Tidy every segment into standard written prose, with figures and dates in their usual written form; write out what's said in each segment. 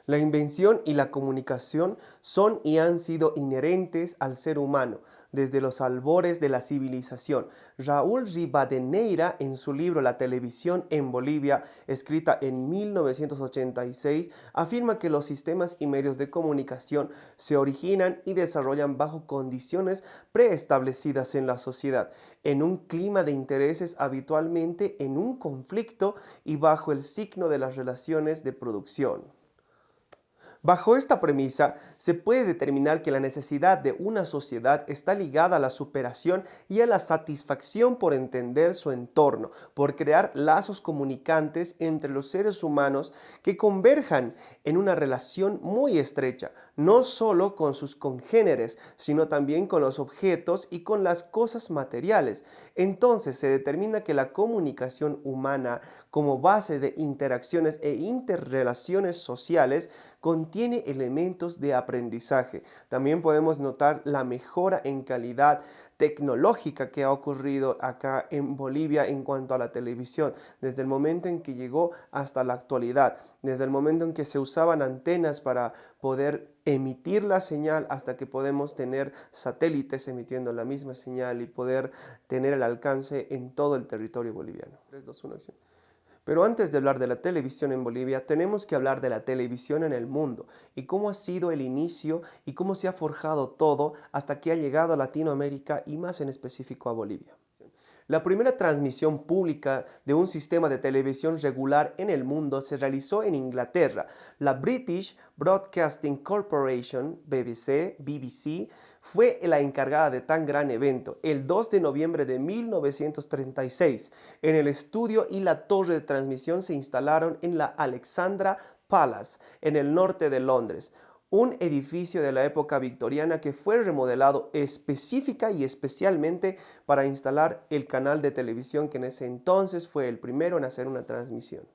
La invención y la comunicación son y han sido inherentes al ser humano desde los albores de la civilización. Raúl Rivadeneira, en su libro La televisión en Bolivia, escrita en 1986, afirma que los sistemas y medios de comunicación se originan y desarrollan bajo condiciones preestablecidas en la sociedad, en un clima de intereses habitualmente en un conflicto y bajo el signo de las relaciones de producción. Bajo esta premisa, se puede determinar que la necesidad de una sociedad está ligada a la superación y a la satisfacción por entender su entorno, por crear lazos comunicantes entre los seres humanos que converjan en una relación muy estrecha, no solo con sus congéneres, sino también con los objetos y con las cosas materiales. Entonces se determina que la comunicación humana como base de interacciones e interrelaciones sociales contiene elementos de aprendizaje. También podemos notar la mejora en calidad tecnológica que ha ocurrido acá en Bolivia en cuanto a la televisión, desde el momento en que llegó hasta la actualidad, desde el momento en que se usaban antenas para poder emitir la señal hasta que podemos tener satélites emitiendo la misma señal y poder tener el alcance en todo el territorio boliviano. 3, 2, 1, acción. Pero antes de hablar de la televisión en Bolivia, tenemos que hablar de la televisión en el mundo y cómo ha sido el inicio y cómo se ha forjado todo hasta que ha llegado a Latinoamérica y más en específico a Bolivia. La primera transmisión pública de un sistema de televisión regular en el mundo se realizó en Inglaterra. La British Broadcasting Corporation, BBC, fue la encargada de tan gran evento, el 2 de noviembre de 1936. En el estudio y la torre de transmisión se instalaron en la Alexandra Palace, en el norte de Londres, un edificio de la época victoriana que fue remodelado específica y especialmente para instalar el canal de televisión que en ese entonces fue el primero en hacer una transmisión.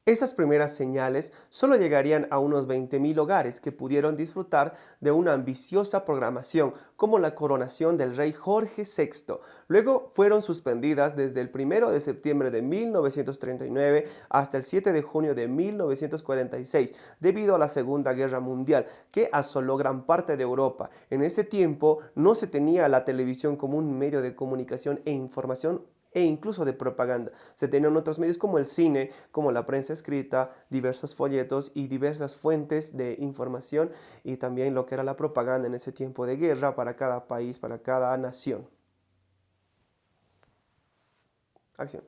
Esas primeras señales solo llegarían a unos 20.000 hogares que pudieron disfrutar de una ambiciosa programación como la coronación del rey Jorge VI. Luego fueron suspendidas desde el 1 de septiembre de 1939 hasta el 7 de junio de 1946 debido a la Segunda Guerra Mundial que asoló gran parte de Europa. En ese tiempo no se tenía la televisión como un medio de comunicación e información e incluso de propaganda. Se tenían otros medios como el cine, como la prensa escrita, diversos folletos y diversas fuentes de información y también lo que era la propaganda en ese tiempo de guerra para cada país, para cada nación. Acción.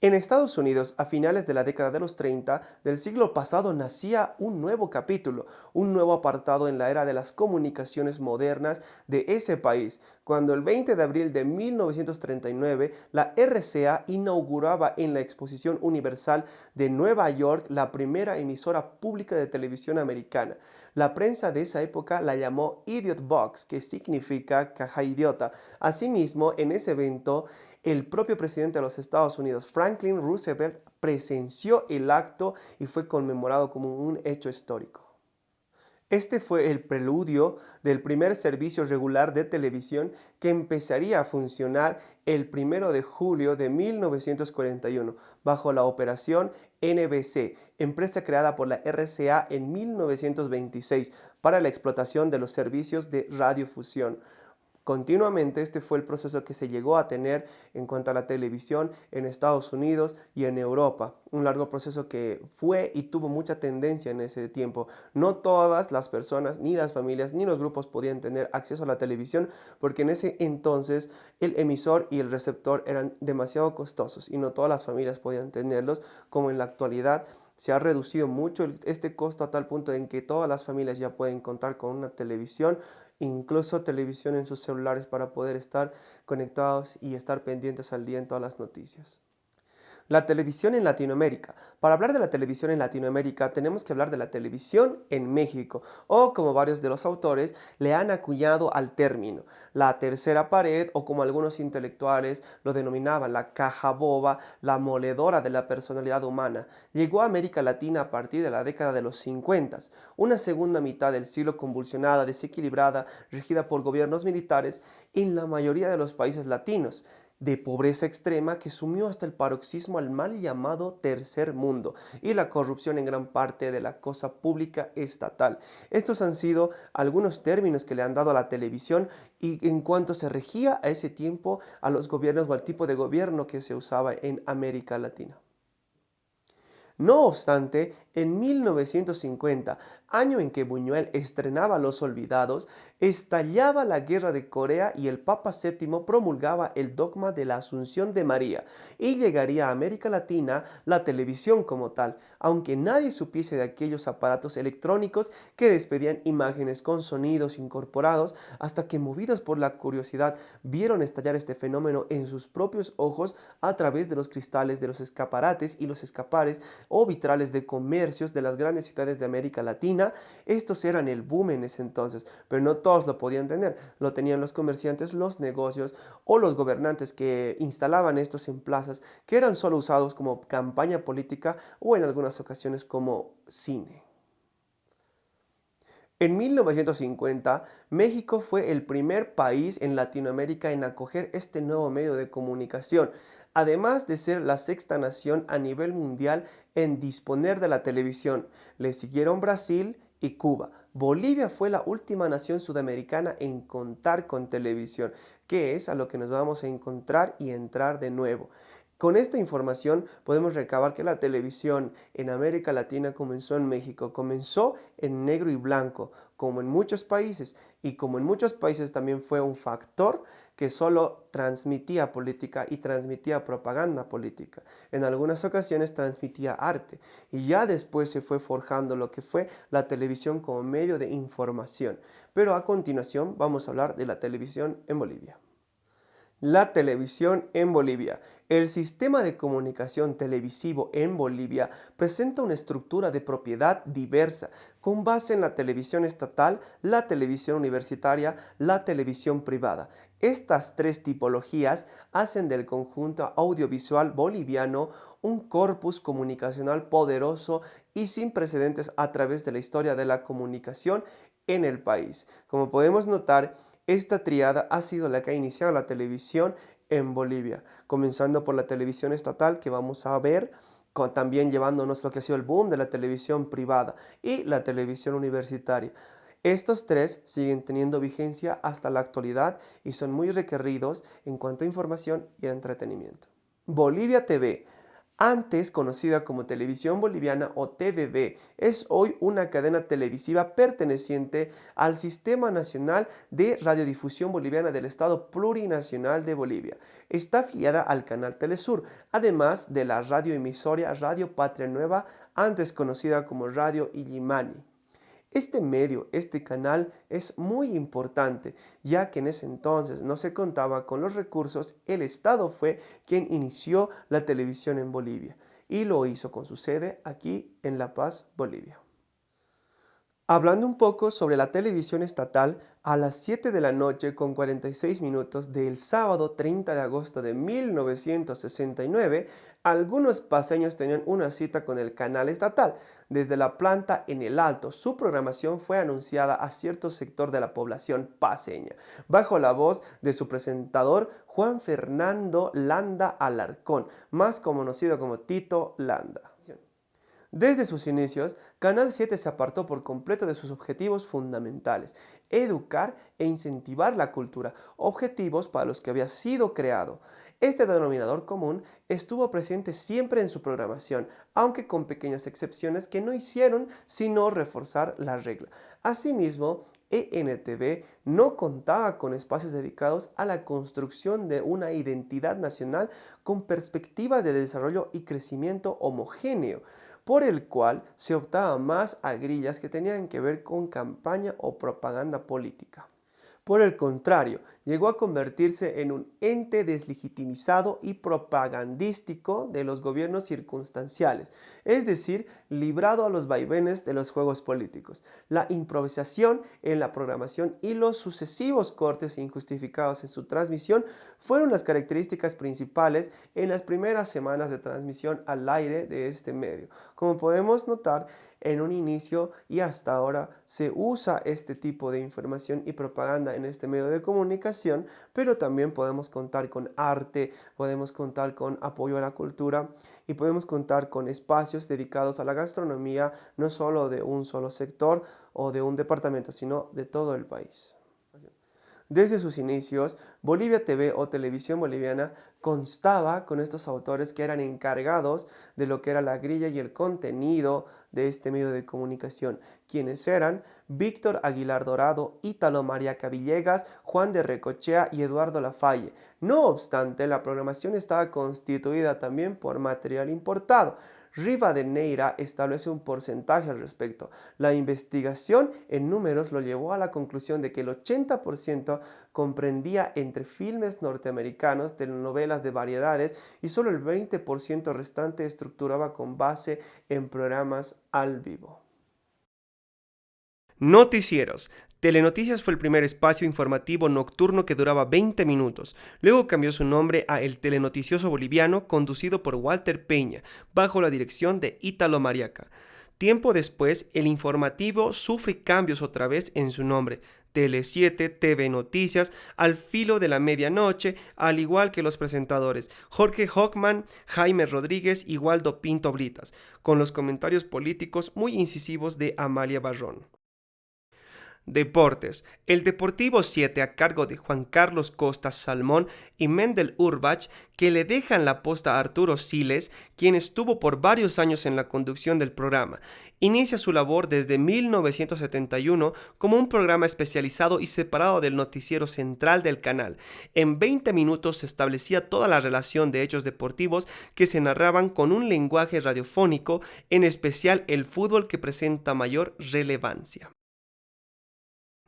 En Estados Unidos, a finales de la década de los 30 del siglo pasado, nacía un nuevo capítulo, un nuevo apartado en la era de las comunicaciones modernas de ese país, cuando el 20 de abril de 1939 la RCA inauguraba en la Exposición Universal de Nueva York la primera emisora pública de televisión americana. La prensa de esa época la llamó Idiot Box, que significa caja idiota. Asimismo, en ese evento, el propio presidente de los Estados Unidos, Franklin Roosevelt, presenció el acto y fue conmemorado como un hecho histórico. Este fue el preludio del primer servicio regular de televisión que empezaría a funcionar el 1 de julio de 1941 bajo la operación NBC, empresa creada por la RCA en 1926 para la explotación de los servicios de radiofusión. Continuamente este fue el proceso que se llegó a tener en cuanto a la televisión en Estados Unidos y en Europa. Un largo proceso que fue y tuvo mucha tendencia en ese tiempo. No todas las personas, ni las familias, ni los grupos podían tener acceso a la televisión porque en ese entonces el emisor y el receptor eran demasiado costosos y no todas las familias podían tenerlos, como en la actualidad. Se ha reducido mucho este costo a tal punto en que todas las familias ya pueden contar con una televisión, incluso televisión en sus celulares para poder estar conectados y estar pendientes al día en todas las noticias. La televisión en Latinoamérica. Para hablar de la televisión en Latinoamérica tenemos que hablar de la televisión en México, o como varios de los autores le han acuñado al término, la tercera pared, o como algunos intelectuales lo denominaban, la caja boba, la moledora de la personalidad humana. Llegó a América Latina a partir de la década de los 50, una segunda mitad del siglo convulsionada, desequilibrada, regida por gobiernos militares en la mayoría de los países latinos, de pobreza extrema que sumió hasta el paroxismo al mal llamado tercer mundo y la corrupción en gran parte de la cosa pública estatal. Estos han sido algunos términos que le han dado a la televisión y en cuanto se regía a ese tiempo a los gobiernos o al tipo de gobierno que se usaba en América Latina. No obstante, en 1950, año en que Buñuel estrenaba Los Olvidados, estallaba la Guerra de Corea y el Papa VII promulgaba el dogma de la Asunción de María y llegaría a América Latina la televisión como tal, aunque nadie supiese de aquellos aparatos electrónicos que despedían imágenes con sonidos incorporados, hasta que movidos por la curiosidad vieron estallar este fenómeno en sus propios ojos a través de los cristales de los escaparates y los escapares o vitrales de comercios de las grandes ciudades de América Latina. Estos eran el boom en ese entonces, pero no todos lo podían tener. Lo tenían los comerciantes, los negocios o los gobernantes que instalaban estos en plazas que eran solo usados como campaña política o en algunas ocasiones como cine. En 1950, México fue el primer país en Latinoamérica en acoger este nuevo medio de comunicación, además de ser la sexta nación a nivel mundial en disponer de la televisión. Le siguieron Brasil y Cuba. Bolivia fue la última nación sudamericana en contar con televisión, que es a lo que nos vamos a encontrar y entrar de nuevo. Con esta información podemos recabar que la televisión en América Latina comenzó en México, comenzó en negro y blanco, como en muchos países, y como en muchos países también fue un factor que solo transmitía política y transmitía propaganda política. En algunas ocasiones transmitía arte, y ya después se fue forjando lo que fue la televisión como medio de información. Pero a continuación vamos a hablar de la televisión en Bolivia. La televisión en Bolivia. El sistema de comunicación televisivo en Bolivia presenta una estructura de propiedad diversa, con base en la televisión estatal, la televisión universitaria, la televisión privada. Estas tres tipologías hacen del conjunto audiovisual boliviano un corpus comunicacional poderoso y sin precedentes a través de la historia de la comunicación en el país. Como podemos notar, esta triada ha sido la que ha iniciado la televisión en Bolivia, comenzando por la televisión estatal que vamos a ver, también llevándonos lo que ha sido el boom de la televisión privada y la televisión universitaria. Estos tres siguen teniendo vigencia hasta la actualidad y son muy requeridos en cuanto a información y entretenimiento. Bolivia TV, antes conocida como Televisión Boliviana o TVB, es hoy una cadena televisiva perteneciente al Sistema Nacional de Radiodifusión Boliviana del Estado Plurinacional de Bolivia. Está afiliada al canal Telesur, además de la radioemisora Radio Patria Nueva, antes conocida como Radio Illimani. Este medio, este canal es muy importante, ya que en ese entonces no se contaba con los recursos. El Estado fue quien inició la televisión en Bolivia y lo hizo con su sede aquí en La Paz, Bolivia. Hablando un poco sobre la televisión estatal, a las 7 de la noche con 46 minutos del sábado 30 de agosto de 1969, algunos paseños tenían una cita con el canal estatal. Desde la planta en el alto, su programación fue anunciada a cierto sector de la población paceña, bajo la voz de su presentador Juan Fernando Landa Alarcón, más conocido como Tito Landa. Desde sus inicios, Canal 7 se apartó por completo de sus objetivos fundamentales: educar e incentivar la cultura, objetivos para los que había sido creado. Este denominador común estuvo presente siempre en su programación, aunque con pequeñas excepciones que no hicieron sino reforzar la regla. Asimismo, ENTV no contaba con espacios dedicados a la construcción de una identidad nacional con perspectivas de desarrollo y crecimiento homogéneo, por el cual se optaba más a grillas que tenían que ver con campaña o propaganda política. Por el contrario, llegó a convertirse en un ente deslegitimizado y propagandístico de los gobiernos circunstanciales, es decir, librado a los vaivenes de los juegos políticos. La improvisación en la programación y los sucesivos cortes injustificados en su transmisión fueron las características principales en las primeras semanas de transmisión al aire de este medio. Como podemos notar, en un inicio y hasta ahora se usa este tipo de información y propaganda en este medio de comunicación comunicación, pero también podemos contar con arte, podemos contar con apoyo a la cultura y podemos contar con espacios dedicados a la gastronomía, no solo de un solo sector o de un departamento, sino de todo el país. Desde sus inicios, Bolivia TV o Televisión Boliviana constaba con estos autores que eran encargados de lo que era la grilla y el contenido de este medio de comunicación, quienes eran Víctor Aguilar Dorado, Ítalo Mariaca Villegas, Juan de Recochea y Eduardo Lafalle. No obstante, la programación estaba constituida también por material importado. Rivadeneira establece un porcentaje al respecto. La investigación en números lo llevó a la conclusión de que el 80% comprendía entre filmes norteamericanos, telenovelas de variedades y solo el 20% restante estructuraba con base en programas al vivo. Noticieros. Telenoticias fue el primer espacio informativo nocturno que duraba 20 minutos. Luego cambió su nombre a El Telenoticioso Boliviano, conducido por Walter Peña, bajo la dirección de Ítalo Mariaca. Tiempo después, el informativo sufre cambios otra vez en su nombre. Tele 7, TV Noticias, al filo de la medianoche, al igual que los presentadores Jorge Hockman, Jaime Rodríguez y Waldo Pinto Britas, con los comentarios políticos muy incisivos de Amalia Barrón. Deportes. El Deportivo 7 a cargo de Juan Carlos Costa Salmón y Mendel Urbach, que le dejan la posta a Arturo Siles, quien estuvo por varios años en la conducción del programa. Inicia su labor desde 1971 como un programa especializado y separado del noticiero central del canal. En 20 minutos se establecía toda la relación de hechos deportivos que se narraban con un lenguaje radiofónico, en especial el fútbol que presenta mayor relevancia.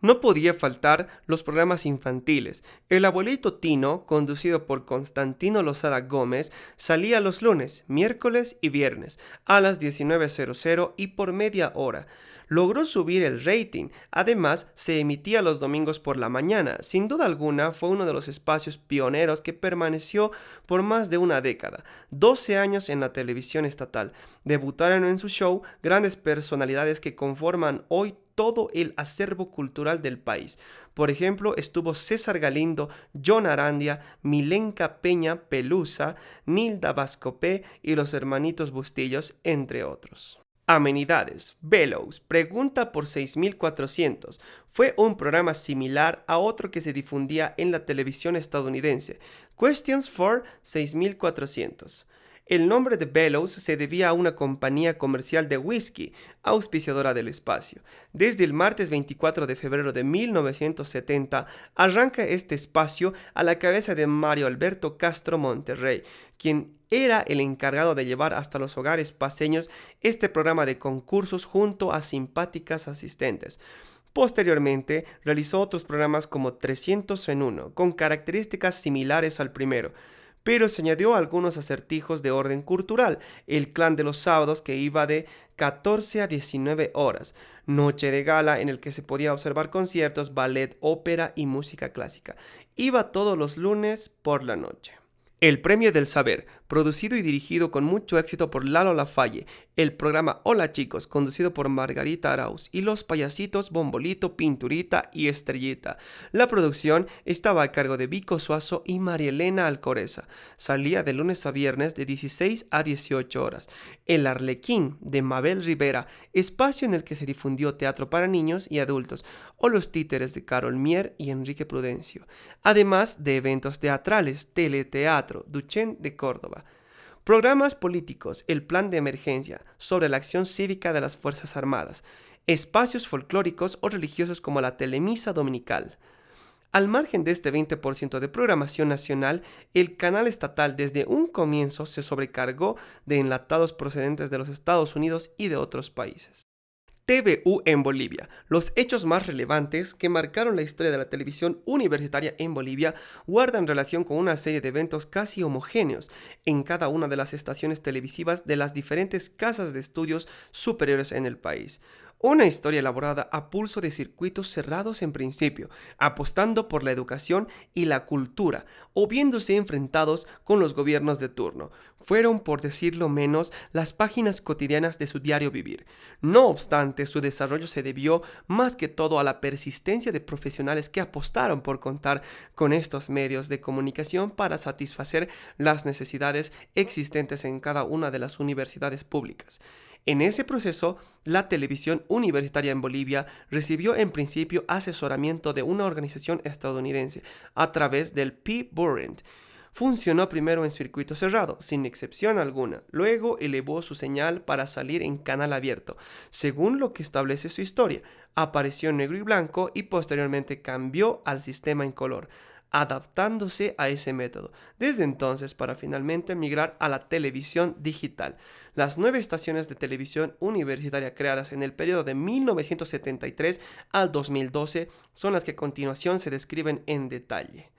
No podía faltar los programas infantiles. El abuelito Tino, conducido por Constantino Lozada Gómez, salía los lunes, miércoles y viernes a las 19:00 y por media hora. Logró subir el rating. Además, se emitía los domingos por la mañana. Sin duda alguna, fue uno de los espacios pioneros que permaneció por más de una década. 12 años en la televisión estatal. Debutaron en su show grandes personalidades que conforman hoy todo el acervo cultural del país. Por ejemplo, estuvo César Galindo, John Arandia, Milenka Peña Pelusa, Nilda Vascopé y los hermanitos Bustillos, entre otros. Amenidades. Bellows, Pregunta por 6400. Fue un programa similar a otro que se difundía en la televisión estadounidense, Questions for 6400. El nombre de Bellows se debía a una compañía comercial de whisky, auspiciadora del espacio. Desde el martes 24 de febrero de 1970 arranca este espacio a la cabeza de Mario Alberto Castro Monterrey, quien era el encargado de llevar hasta los hogares paceños este programa de concursos junto a simpáticas asistentes. Posteriormente, realizó otros programas como 300 en 1, con características similares al primero, pero se añadió algunos acertijos de orden cultural, el clan de los sábados que iba de 14 a 19 horas, noche de gala en el que se podía observar conciertos, ballet, ópera y música clásica. Iba todos los lunes por la noche. El Premio del Saber, producido y dirigido con mucho éxito por Lalo Lafalle. El programa Hola Chicos, conducido por Margarita Arauz. Y los payasitos Bombolito, Pinturita y Estrellita. La producción estaba a cargo de Vico Suazo y María Elena Alcoreza. Salía de lunes a viernes de 16 a 18 horas. El Arlequín, de Mabel Rivera, espacio en el que se difundió teatro para niños y adultos. O Los Títeres, de Carol Mier y Enrique Prudencio. Además de eventos teatrales, teleteatro, Duchén de Córdoba. Programas políticos, el plan de emergencia, sobre la acción cívica de las Fuerzas Armadas. Espacios folclóricos o religiosos como la Telemisa Dominical. Al margen de este 20% de programación nacional, el canal estatal desde un comienzo se sobrecargó de enlatados procedentes de los Estados Unidos y de otros países. TVU en Bolivia. Los hechos más relevantes que marcaron la historia de la televisión universitaria en Bolivia guardan relación con una serie de eventos casi homogéneos en cada una de las estaciones televisivas de las diferentes casas de estudios superiores en el país. Una historia elaborada a pulso de circuitos cerrados en principio, apostando por la educación y la cultura, o viéndose enfrentados con los gobiernos de turno. Fueron, por decirlo menos, las páginas cotidianas de su diario vivir. No obstante, su desarrollo se debió más que todo a la persistencia de profesionales que apostaron por contar con estos medios de comunicación para satisfacer las necesidades existentes en cada una de las universidades públicas. En ese proceso, la televisión universitaria en Bolivia recibió en principio asesoramiento de una organización estadounidense a través del P-Burrent. Funcionó primero en circuito cerrado, sin excepción alguna. Luego elevó su señal para salir en canal abierto, según lo que establece su historia. Apareció en negro y blanco y posteriormente cambió al sistema en color, adaptándose a ese método, desde entonces para finalmente migrar a la televisión digital. Las 9 estaciones de televisión universitaria creadas en el periodo de 1973 al 2012 son las que a continuación se describen en detalle.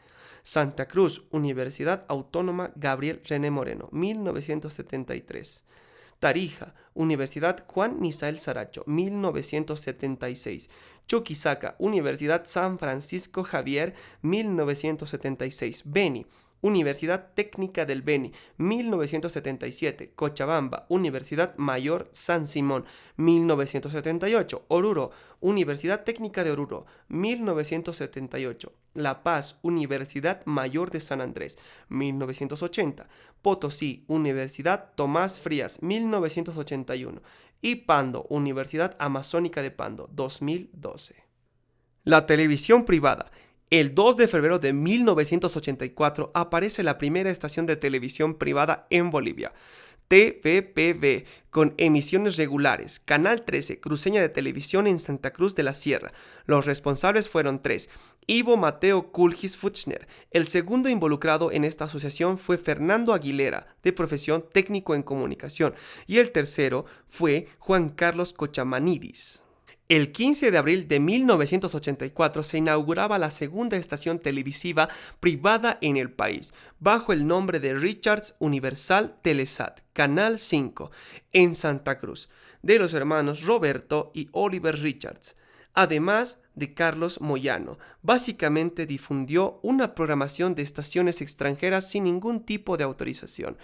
Santa Cruz, Universidad Autónoma Gabriel René Moreno, 1973. Tarija, Universidad Juan Misael Saracho, 1976. Chuquisaca, Universidad San Francisco Javier, 1976. Beni, Universidad Técnica del Beni, 1977. Cochabamba, Universidad Mayor San Simón, 1978. Oruro, Universidad Técnica de Oruro, 1978. La Paz, Universidad Mayor de San Andrés, 1980. Potosí, Universidad Tomás Frías, 1981. Y Pando, Universidad Amazónica de Pando, 2012. La televisión privada. El 2 de febrero de 1984 aparece la primera estación de televisión privada en Bolivia, TVPV, con emisiones regulares, Canal 13, cruceña de televisión en Santa Cruz de la Sierra. Los responsables fueron 3. Ivo Mateo Kulgis Fuchner. El segundo involucrado en esta asociación fue Fernando Aguilera, de profesión técnico en comunicación, y el tercero fue Juan Carlos Cochamanidis. El 15 de abril de 1984 se inauguraba la segunda estación televisiva privada en el país, bajo el nombre de Richards Universal Telesat, Canal 5, en Santa Cruz, de los hermanos Roberto y Oliver Richards, además de Carlos Moyano. Básicamente difundió una programación de estaciones extranjeras sin ningún tipo de autorización.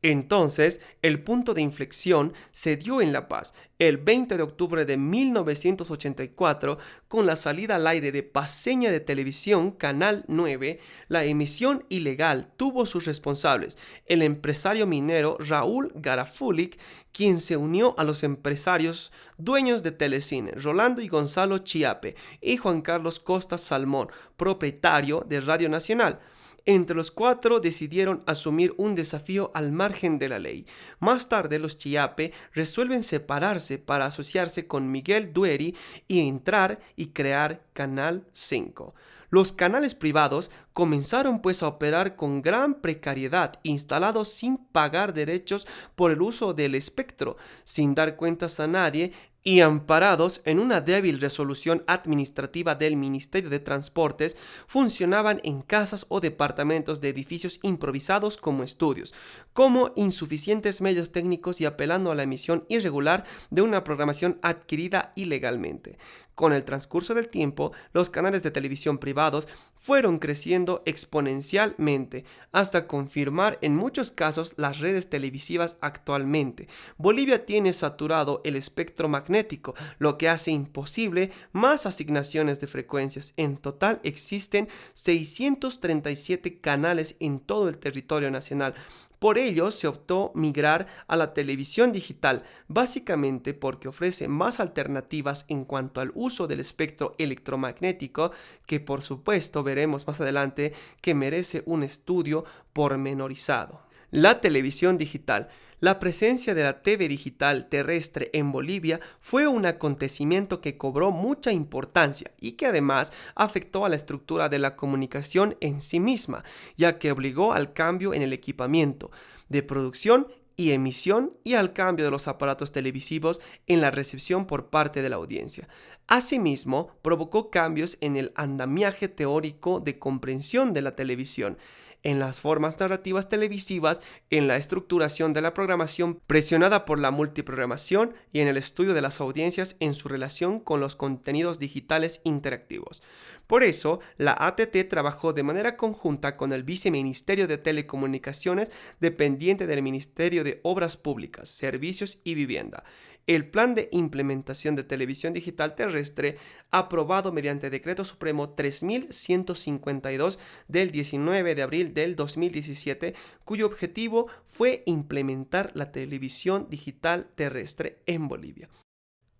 Entonces, el punto de inflexión se dio en La Paz, el 20 de octubre de 1984, con la salida al aire de Paceña de Televisión, Canal 9. La emisión ilegal tuvo sus responsables, el empresario minero Raúl Garafulic, quien se unió a los empresarios dueños de Telecine, Rolando y Gonzalo Chiape, y Juan Carlos Costa Salmón, propietario de Radio Nacional. Entre los 4 decidieron asumir un desafío al margen de la ley. Más tarde los Chiape resuelven separarse para asociarse con Miguel Dueri y entrar y crear Canal 5. Los canales privados comenzaron pues a operar con gran precariedad, instalados sin pagar derechos por el uso del espectro, sin dar cuentas a nadie y amparados en una débil resolución administrativa del Ministerio de Transportes. Funcionaban en casas o departamentos de edificios improvisados como estudios, como insuficientes medios técnicos y apelando a la emisión irregular de una programación adquirida ilegalmente. Con el transcurso del tiempo, los canales de televisión privados fueron creciendo exponencialmente hasta confirmar en muchos casos las redes televisivas actualmente. Bolivia tiene saturado el espectro magnético, lo que hace imposible más asignaciones de frecuencias. En total existen 637 canales en todo el territorio nacional. Por ello, se optó migrar a la televisión digital, básicamente porque ofrece más alternativas en cuanto al uso del espectro electromagnético, que por supuesto veremos más adelante que merece un estudio pormenorizado. La televisión digital. La presencia de la TV digital terrestre en Bolivia fue un acontecimiento que cobró mucha importancia y que además afectó a la estructura de la comunicación en sí misma, ya que obligó al cambio en el equipamiento de producción y emisión y al cambio de los aparatos televisivos en la recepción por parte de la audiencia. Asimismo, provocó cambios en el andamiaje teórico de comprensión de la televisión. en las formas narrativas televisivas, en la estructuración de la programación presionada por la multiprogramación y en el estudio de las audiencias en su relación con los contenidos digitales interactivos. Por eso, la ATT trabajó de manera conjunta con el Viceministerio de Telecomunicaciones, dependiente del Ministerio de Obras Públicas, Servicios y Vivienda. El Plan de Implementación de Televisión Digital Terrestre, aprobado mediante Decreto Supremo 3152 del 19 de abril del 2017, cuyo objetivo fue implementar la televisión digital terrestre en Bolivia.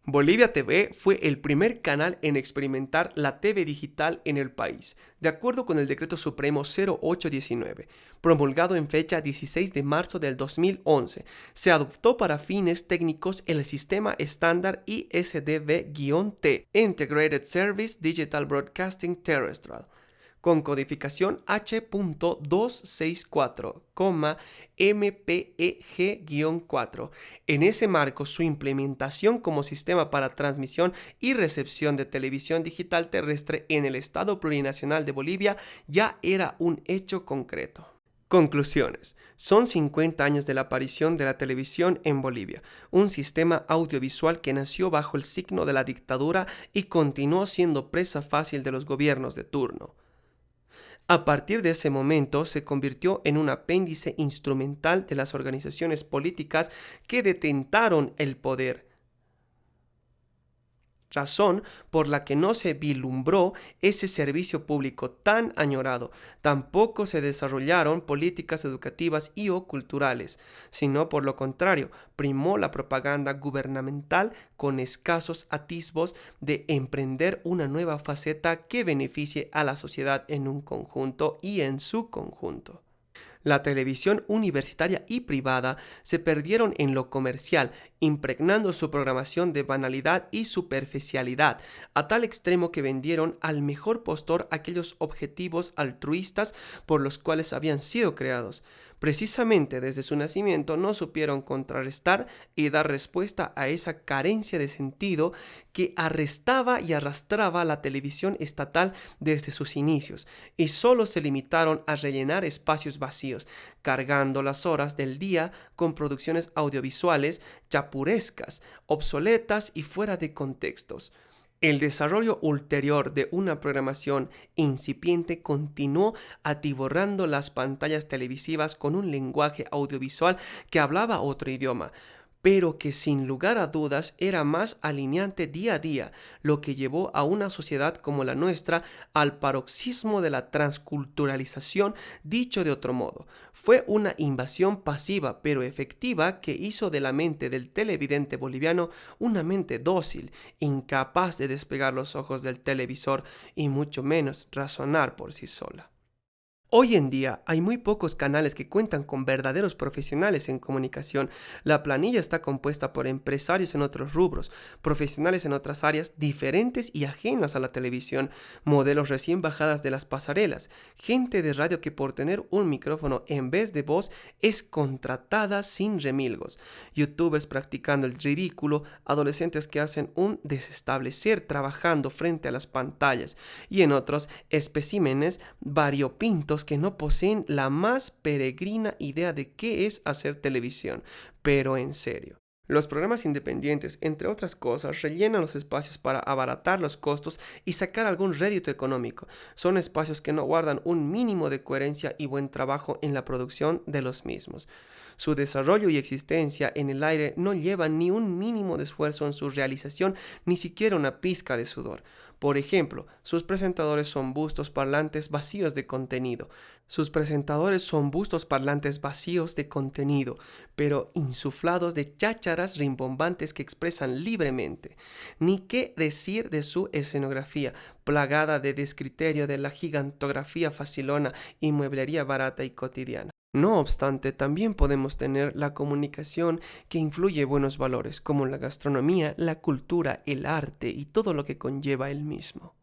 Bolivia TV fue el primer canal en experimentar la TV digital en el país, de acuerdo con el Decreto Supremo 0819, promulgado en fecha 16 de marzo del 2011. Se adoptó para fines técnicos el sistema estándar ISDB-T, Integrated Service Digital Broadcasting Terrestrial, con codificación H.264, MPEG-4. En ese marco, su implementación como sistema para transmisión y recepción de televisión digital terrestre en el Estado Plurinacional de Bolivia ya era un hecho concreto. Conclusiones. Son 50 años de la aparición de la televisión en Bolivia, un sistema audiovisual que nació bajo el signo de la dictadura y continuó siendo presa fácil de los gobiernos de turno. A partir de ese momento se convirtió en un apéndice instrumental de las organizaciones políticas que detentaron el poder, razón por la que no se vislumbró ese servicio público tan añorado. Tampoco se desarrollaron políticas educativas y o culturales, sino por lo contrario, primó la propaganda gubernamental con escasos atisbos de emprender una nueva faceta que beneficie a la sociedad en un conjunto y en su conjunto. La televisión universitaria y privada se perdieron en lo comercial, impregnando su programación de banalidad y superficialidad, a tal extremo que vendieron al mejor postor aquellos objetivos altruistas por los cuales habían sido creados. Precisamente desde su nacimiento no supieron contrarrestar y dar respuesta a esa carencia de sentido que arrestaba y arrastraba la televisión estatal desde sus inicios, y solo se limitaron a rellenar espacios vacíos, cargando las horas del día con producciones audiovisuales chapurescas, obsoletas y fuera de contextos. El desarrollo ulterior de una programación incipiente continuó atiborrando las pantallas televisivas con un lenguaje audiovisual que hablaba otro idioma, pero que sin lugar a dudas era más alineante día a día, lo que llevó a una sociedad como la nuestra al paroxismo de la transculturalización. Dicho de otro modo, fue una invasión pasiva pero efectiva que hizo de la mente del televidente boliviano una mente dócil, incapaz de despegar los ojos del televisor y mucho menos razonar por sí sola. Hoy en día hay muy pocos canales que cuentan con verdaderos profesionales en comunicación. La planilla está compuesta por empresarios en otros rubros, profesionales en otras áreas diferentes y ajenas a la televisión, modelos recién bajadas de las pasarelas, gente de radio que por tener un micrófono en vez de voz es contratada sin remilgos, youtubers practicando el ridículo, adolescentes que hacen un desestablecer trabajando frente a las pantallas y en otros especímenes variopintos que no poseen la más peregrina idea de qué es hacer televisión, pero en serio. Los programas independientes, entre otras cosas, rellenan los espacios para abaratar los costos y sacar algún rédito económico. Son espacios que no guardan un mínimo de coherencia y buen trabajo en la producción de los mismos. Su desarrollo y existencia en el aire no llevan ni un mínimo de esfuerzo en su realización, ni siquiera una pizca de sudor. Por ejemplo, sus presentadores son bustos parlantes vacíos de contenido. Pero insuflados de chácharas rimbombantes que expresan libremente. Ni qué decir de su escenografía, plagada de descriterio de la gigantografía facilona y mueblería barata y cotidiana. No obstante, también podemos tener la comunicación que influye buenos valores, como la gastronomía, la cultura, el arte y todo lo que conlleva el mismo.